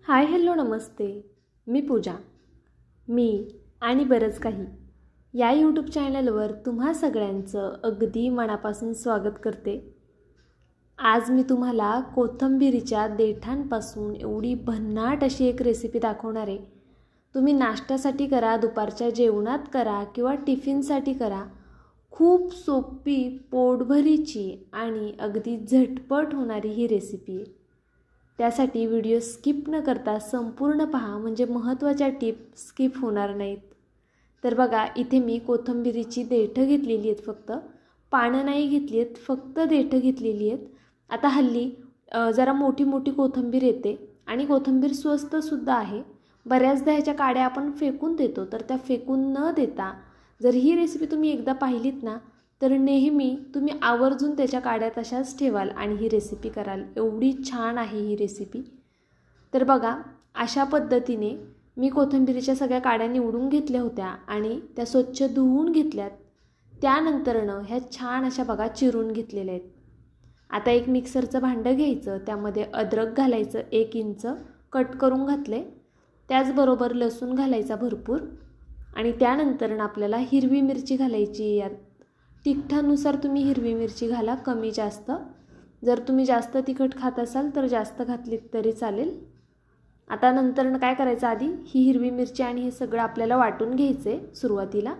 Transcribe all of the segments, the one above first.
Hi hello नमस्ते. मी पूजा. मी आणि बरंच काही या यूट्यूब चॅनलवर तुम्हा सगळ्यांचं अगदी मनापासून स्वागत करते. आज मी तुम्हाला कोथिंबीरीच्या देठांपासून एवढी भन्नाट अशी एक रेसिपी दाखवणार आहे. तुम्ही नाश्त्यासाठी करा, दुपारच्या जेवणात करा किंवा टिफिनसाठी करा. खूप सोपी, पोटभरीची आणि अगदी झटपट होणारी ही रेसिपी आहे. त्यासाठी व्हिडिओ स्किप न करता संपूर्ण पहा, म्हणजे महत्त्वाच्या टिप स्किप होणार नाहीत. तर बघा, इथे मी कोथिंबीरीची देठं घेतलेली आहेत, फक्त पानं नाही घेतली आहेत, फक्त देठं घेतलेली आहेत. आता हल्ली जरा मोठी मोठी कोथिंबीर येते आणि कोथिंबीर स्वस्तसुद्धा आहे. बऱ्याचदा ह्याच्या काड्या आपण फेकून देतो, तर त्या फेकून न देता जर ही रेसिपी तुम्ही एकदा पाहिलीत ना, तर नेहमी तुम्ही आवर्जून त्याच्या काड्या तशाच ठेवाल आणि ही रेसिपी कराल. एवढी छान आहे ही रेसिपी. तर बघा, अशा पद्धतीने मी कोथिंबीरीच्या सगळ्या काड्या निवडून घेतल्या होत्या आणि त्या स्वच्छ धुवून घेतल्यात. त्यानंतरनं ह्या छान अशा बघा चिरून घेतलेल्या आहेत. आता एक मिक्सरचं भांडं घ्यायचं, त्यामध्ये अद्रक घालायचं, 1 इंच कट करून घातले. त्याचबरोबर लसूण घालायचा भरपूर आणि त्यानंतर आपल्याला हिरवी मिरची घालायची. यात तिखटानुसार तुम्ही हिरवी मिरची घाला, कमी जास्त. जर तुम्ही जास्त तिखट खात असाल तर जास्त घातलीत तरी चालेल. आता नंतर काय करायचं, आधी ही हिरवी मिरची आणि हे सगळं आपल्याला वाटून घ्यायचे सुरुवातीला,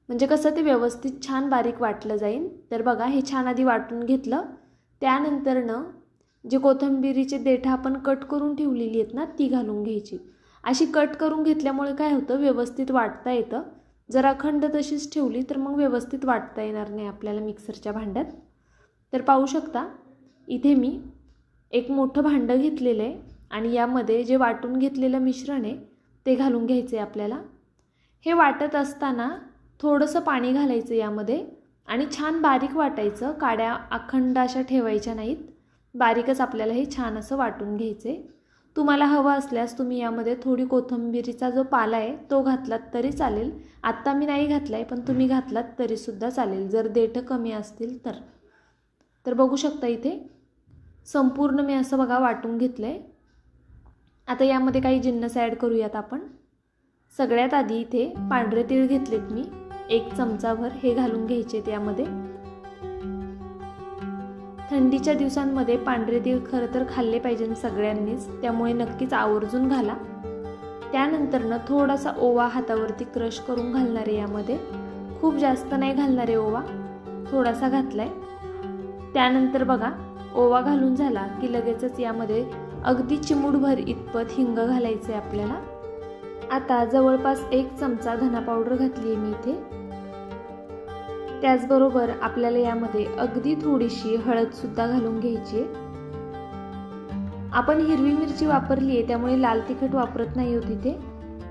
म्हणजे कसं ते व्यवस्थित छान बारीक वाटलं जाईल. तर बघा, हे छान आधी वाटून घेतलं. त्यानंतरनं जे कोथिंबीरीचे देठं आपण कट करून ठेवलेली आहेत ना, ती घालून घ्यायची. अशी कट करून घेतल्यामुळे काय होतं, व्यवस्थित वाटता येतं. जर अखंड तशीच ठेवली तर मग व्यवस्थित वाटता येणार नाही आपल्याला मिक्सरच्या भांड्यात. तर पाहू शकता, इथे मी एक मोठं भांडं घेतलेलं आहे आणि यामध्ये जे वाटून घेतलेलं मिश्रण आहे ते घालून घ्यायचं आहे आपल्याला. हे वाटत असताना थोडंसं पाणी घालायचं यामध्ये आणि छान बारीक वाटायचं. काड्या अखंड अशा ठेवायच्या नाहीत, बारीकच आपल्याला हे छान असं वाटून घ्यायचं आहे. तुम्हाला हवं असल्यास तुम्ही यामध्ये थोडी कोथिंबीरीचा जो पाला आहे तो घातलात तरी चालेल. आत्ता मी नाही घातला आहे, पण तुम्ही घातलात तरीसुद्धा चालेल जर देठं कमी असतील तर. तर बघू शकता, इथे संपूर्ण मी असं बघा वाटून घेतलं आहे. आता यामध्ये काही जिन्नस ॲड करूयात आपण. सगळ्यात आधी इथे पांढरे तीळ घेतलेत मी, 1 चमचाभर हे घालून घ्यायचे यामध्ये. थंडीच्या दिवसांमध्ये पांढरे तीळ खरं तर खाल्ले पाहिजे सगळ्यांनीच, त्यामुळे नक्कीच आवर्जून घाला. त्यानंतरनं थोडासा ओवा हातावरती क्रश करून घालणार आहे यामध्ये. खूप जास्त नाही घालणार आहे ओवा, थोडासा घातला आहे. त्यानंतर बघा, ओवा घालून झाला की लगेचच यामध्ये अगदी चिमूटभर इतपत हिंग घालायचं आहे आपल्याला. आता जवळपास 1 चमचा धना पावडर घातली आहे मी इथे. त्याचबरोबर आपल्याला यामध्ये अगदी थोडीशी हळदसुद्धा घालून घ्यायची आहे. आपण हिरवी मिरची वापरली आहे त्यामुळे लाल तिखट वापरत नाही होत इथे.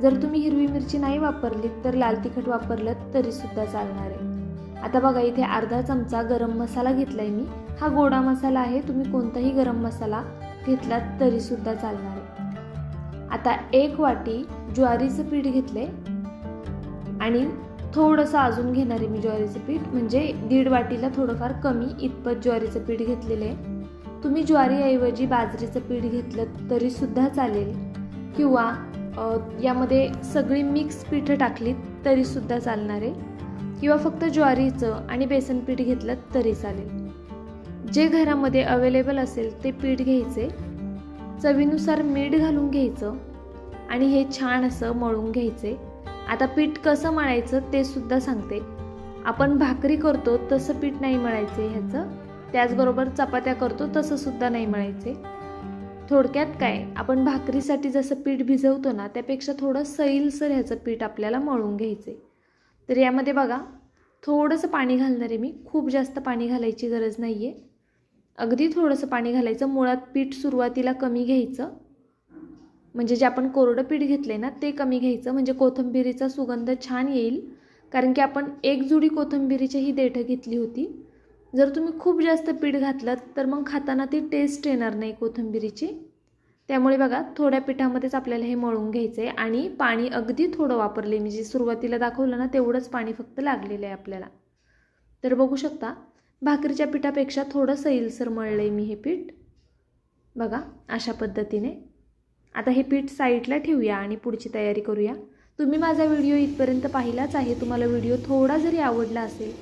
जर तुम्ही हिरवी मिरची नाही वापरली तर लाल तिखट वापरलं तरीसुद्धा चालणार आहे. आता बघा, इथे अर्धा चमचा गरम मसाला घेतला आहे मी. हा गोडा मसाला आहे, तुम्ही कोणताही गरम मसाला घेतलात तरीसुद्धा चालणार आहे. आता 1 वाटी ज्वारीचं पीठ घेतले आणि थोडंसं अजून घेणार आहे मी ज्वारीचं पीठ, म्हणजे 1.5 वाटीला थोडंफार कमी इतपत ज्वारीचं पीठ घेतलेलं आहे. तुम्ही ज्वारीऐवजी बाजरीचं पीठ घेतलं तरीसुद्धा चालेल किंवा यामध्ये सगळी मिक्स पीठं टाकलीत तरीसुद्धा चालणार आहे, किंवा फक्त ज्वारीचं आणि बेसन पीठ घेतलं तरी चालेल. जे घरामध्ये अवेलेबल असेल ते पीठ घ्यायचे, चवीनुसार मीठ घालून घ्यायचं आणि हे छान असं मळून घ्यायचे. आता पीठ कसं मळायचं ते सुद्धा सांगते. आपण भाकरी करतो तसं पीठ नाही मळायचे ह्याचं, त्याचबरोबर चपात्या करतो तसं सुद्धा नाही मळायचे. थोडक्यात काय, आपण भाकरीसाठी जसं पीठ भिजवतो ना, त्यापेक्षा थोडं सैलसर ह्याचं पीठ आपल्याला मळून घ्यायचे. तर यामध्ये बघा, थोडंसं पाणी घालणार आहे मी, खूप जास्त पाणी घालायची गरज नाही आहे, अगदी थोडंसं पाणी घालायचं. मुळात पीठ सुरुवातीला कमी घ्यायचं, म्हणजे जे आपण कोरडं पीठ घेतलं ना ते कमी घ्यायचं, म्हणजे कोथिंबीरीचा सुगंध छान येईल. कारण की आपण 1 जुडी कोथिंबीरीचीही देठं घेतली होती. जर तुम्ही खूप जास्त पीठ घातलं तर मग खाताना ती टेस्ट येणार नाही कोथिंबीरीची. त्यामुळे बघा, थोड्या पिठामध्येच आपल्याला हे मळून घ्यायचं आहे आणि पाणी अगदी थोडं वापरले मी, जे सुरुवातीला दाखवलं ना तेवढंच पाणी फक्त लागलेलं आहे आपल्याला. तर बघू शकता, भाकरीच्या पिठापेक्षा थोडं सैलसर मळलं आहे मी हे पीठ. बघा, अशा पद्धतीने. आता हे पीठ साईडला ठेवूया आणि पुढची तयारी करूया. तुम्ही माझा व्हिडिओ इथपर्यंत पाहिलाच आहे. तुम्हाला व्हिडिओ थोडा जरी आवडला असेल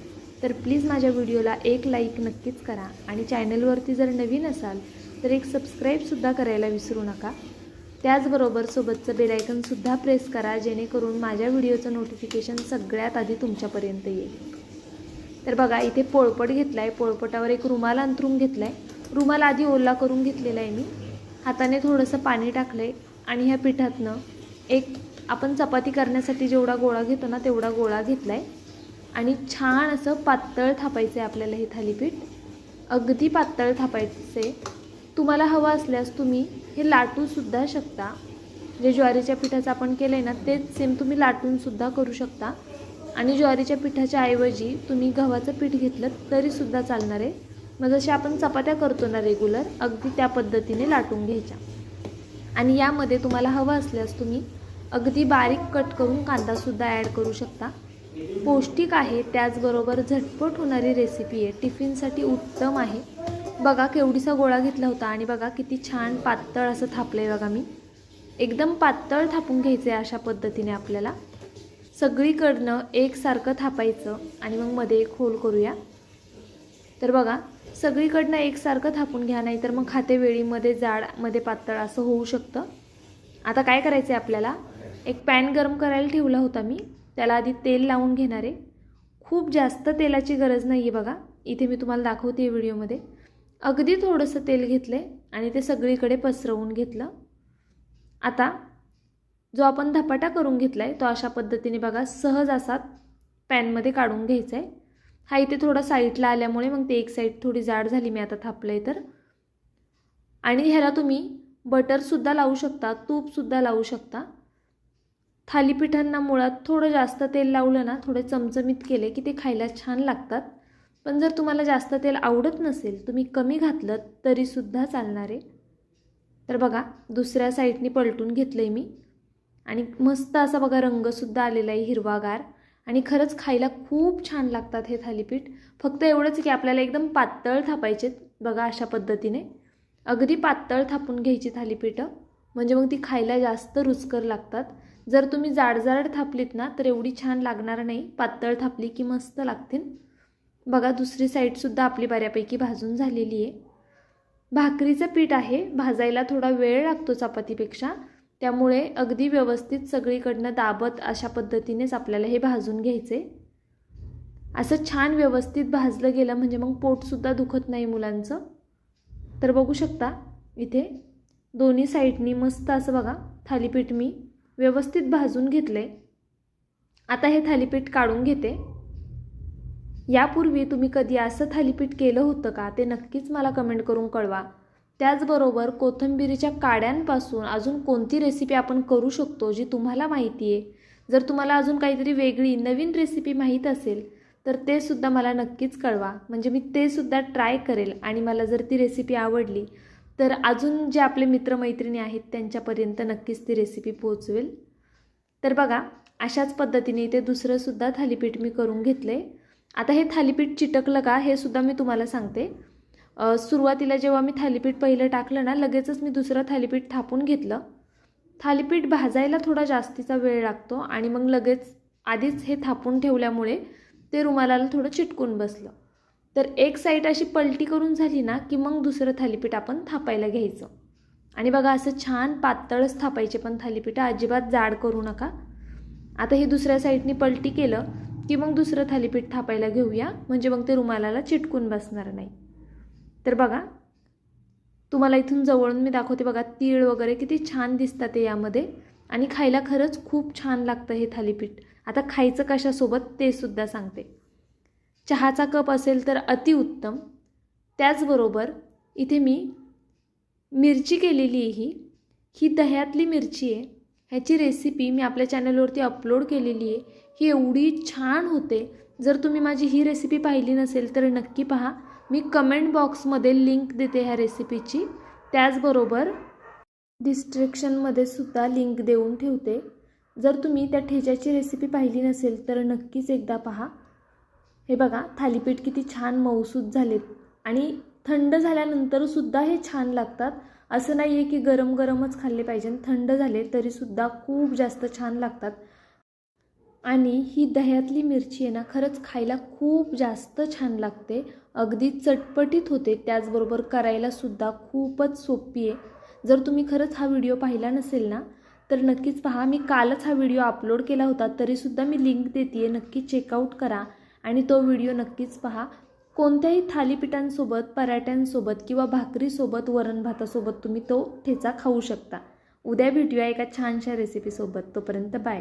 तर प्लीज माझ्या व्हिडिओला एक लाईक नक्कीच करा आणि चॅनलवरती जर नवीन असाल तर एक सबस्क्राईबसुद्धा करायला विसरू नका. त्याचबरोबर सोबतचं बेल आयकनसुद्धा प्रेस करा, जेणेकरून माझ्या व्हिडिओचं नोटिफिकेशन सगळ्यात आधी तुमच्यापर्यंत येईल. तर बघा इथे पोळपट घेतला आहे. पोळपटावर एक रुमाल अंथरून घेतला आहे. रुमाल आधी ओला करून घेतलेला आहे मी. हाताने थोडंसं पाणी टाकलं आहे आणि ह्या पिठातनं एक आपण चपाती करण्यासाठी जेवढा गोळा घेतो ना तेवढा गोळा घेतला आहे आणि छान असं पातळ थापायचं आहे आपल्याला हे थालीपीठ. अगदी पातळ थापायचं आहे. तुम्हाला हवं असल्यास तुम्ही हे लाटूसुद्धा शकता. जे ज्वारीच्या पिठाचं आपण केलं आहे ना तेच सेम तुम्ही लाटूनसुद्धा करू शकता आणि ज्वारीच्या पिठाच्या ऐवजी तुम्ही गव्हाचं पीठ घेतलं तरीसुद्धा चालणार आहे. मग जसे आपण चपात्या करतो ना रेग्युलर, अगदी त्या पद्धतीने लाटून घ्यायच्या. आणि यामध्ये तुम्हाला हवं असल्यास तुम्ही अगदी बारीक कट करून कांदासुद्धा ॲड करू शकता. पौष्टिक आहे, त्याचबरोबर झटपट होणारी रेसिपी आहे. टिफिनसाठी उत्तम आहे. बघा केवढीसा गोळा घेतला होता आणि बघा किती छान पातळ असं थापलं आहे. बघा मी एकदम पातळ थापून घ्यायचं आहे अशा पद्धतीने आपल्याला. सगळीकडनं एकसारखं थापायचं आणि मग मध्ये एक होल करूया. तर बघा सगळीकडनं एकसारखं थापून घ्या, नाहीतर मग खातेवेळी मध्ये जाड मध्ये पातळ असं होऊ शकतं. आता काय करायचं आहे आपल्याला, एक पॅन गरम करायला ठेवला होता मी. त्याला आधी तेल लावून घेणार आहे. खूप जास्त तेलाची गरज नाही आहे. बघा इथे मी तुम्हाला दाखवते व्हिडिओमध्ये. अगदी थोडंसं तेल घेतलं आहे आणि ते सगळीकडे पसरवून घेतलं. आता जो आपण धपाटा करून घेतला आहे तो अशा पद्धतीने बघा सहज असा पॅनमध्ये काढून घ्यायचा आहे. हा इथे थोडा साईडला आल्यामुळे मग ते एक साईड थोडी जाड झाली मी आता थापलं आहे तर. आणि ह्याला तुम्ही बटरसुद्धा लावू शकता, तूपसुद्धा लावू शकता. थालीपीठांना मुळात थोडं जास्त तेल लावलं ना, थोडे चमचमीत केले की ते खायला छान लागतात. पण जर तुम्हाला जास्त तेल आवडत नसेल तुम्ही कमी घातलं तरीसुद्धा चालणार आहे. तर बघा दुसऱ्या साईडनी पलटून घेतलं आहे मी आणि मस्त असा बघा रंगसुद्धा आलेला आहे हिरवागार. आणि खरंच खायला खूप छान लागतात हे थालीपीठ. फक्त एवढंच की आपल्याला एकदम पातळ थापायचे. बघा अशा पद्धतीने अगदी पातळ थापून घ्यायची थालीपीठं, म्हणजे मग ती खायला जास्त रुचकर लागतात. जर तुम्ही जाड जाड थापलीत ना तर एवढी छान लागणार नाही. पातळ थापली की मस्त लागतील. बघा दुसरी साईडसुद्धा आपली बऱ्यापैकी भाजून झालेली आहे. भाकरीचं पीठ आहे, भाजायला थोडा वेळ लागतो चपातीपेक्षा. त्यामुळे अगदी व्यवस्थित सगळीकडनं दाबत अशा पद्धतीनेच आपल्याला हे भाजून घ्यायचे. असं छान व्यवस्थित भाजलं गेलं म्हणजे मग पोटसुद्धा दुखत नाही मुलांचं. तर बघू शकता इथे दोन्ही साईडनी मस्त असं बघा थालीपीठ मी व्यवस्थित भाजून घेतले. आता हे थालीपीठ काढून घेते. यापूर्वी तुम्ही कधी असं थालीपीठ केलं होतं का ते नक्कीच मला कमेंट करून कळवा. त्याचबरोबर कोथिंबीरीच्या काड्यांपासून अजून कोणती रेसिपी आपण करू शकतो जी तुम्हाला माहिती आहे. जर तुम्हाला अजून काहीतरी वेगळी नवीन रेसिपी माहीत असेल तर ते सुद्धा मला नक्कीच कळवा, म्हणजे मी ते सुद्धा ट्राय करेल. आणि मला जर ती रेसिपी आवडली तर अजून जे आपले मित्रमैत्रिणी आहेत त्यांच्यापर्यंत नक्कीच ती रेसिपी पोहोचवेल. तर बघा अशाच पद्धतीने ते दुसरंसुद्धा थालीपीठ मी करून घेतलं आहे. आता हे थालीपीठ चिटकलं का हे सुद्धा मी तुम्हाला सांगते. सुरुवातीला जेव्हा मी थालीपीठ पहिलं टाकलं ना लगेचच मी दुसरं थालीपीठ थापून घेतलं. थालीपीठ भाजायला थोडा जास्तीचा वेळ लागतो आणि मग लगेच आधीच हे थापून ठेवल्यामुळे ते रुमालाला थोडं चिटकून बसलं. तर एक साईड अशी पलटी करून झाली ना की मग दुसरं थालीपीठ आपण थापायला घ्यायचं. आणि बघा असं छान पातळच थापायचे, पण थालीपीठ अजिबात जाड करू नका. आता ही दुसऱ्या साईडनी पलटी केलं की मग दुसरं थालीपीठ थापायला घेऊया, म्हणजे मग ते रुमालाला चिटकून बसणार नाही. तर बघा तुम्हाला इथून जवळून मी दाखवते. बघा तीळ वगैरे किती छान दिसतात ते यामध्ये आणि खायला खरंच खूप छान लागतं हे थालीपीठ. आता खायचं कशासोबत ते सुद्धा सांगते. चहाचा कप असेल तर अतिउत्तम. त्याचबरोबर इथे मी मिरची केलेली आहे. ही दह्यातली मिरची आहे. ह्याची रेसिपी मी आपल्या चॅनलवरती अपलोड केलेली आहे. ही एवढी छान होते. जर तुम्ही माझी ही रेसिपी पाहिली नसेल तर नक्की पहा. मी कमेंट बॉक्समध्ये लिंक देते ह्या रेसिपीची. त्याचबरोबर डिस्क्रिप्शनमध्ये सुद्धा लिंक देऊन ठेवते. जर तुम्ही त्या ठेच्याची रेसिपी पाहिली नसेल तर नक्कीच एकदा पहा. हे बघा थालीपीठ किती छान मऊसूत झालेत आणि थंड झाल्यानंतरसुद्धा हे छान लागतात. असं नाही आहे की गरम गरमच खाल्ले पाहिजे, थंड झाले तरीसुद्धा खूप जास्त छान लागतात. आणि ही दह्यातली मिरची आहे ना, खरंच खायला खूप जास्त छान लागते. अगदी चटपटीत होते, त्याचबरोबर करायलासुद्धा खूपच सोपी आहे. जर तुम्ही खरंच हा व्हिडिओ पाहिला नसेल ना, तर नक्कीच पहा. मी कालच हा व्हिडिओ अपलोड केला होता, तरीसुद्धा मी लिंक देते आहे, नक्की चेकआउट करा आणि तो व्हिडिओ नक्कीच पहा. कोणत्याही थालीपीठांसोबत, पराठ्यांसोबत किंवा भाकरीसोबत, वरण भातासोबत तुम्ही तो ठेचा खाऊ शकता. उद्या भेटूया एका छानशा रेसिपीसोबत. तोपर्यंत बाय.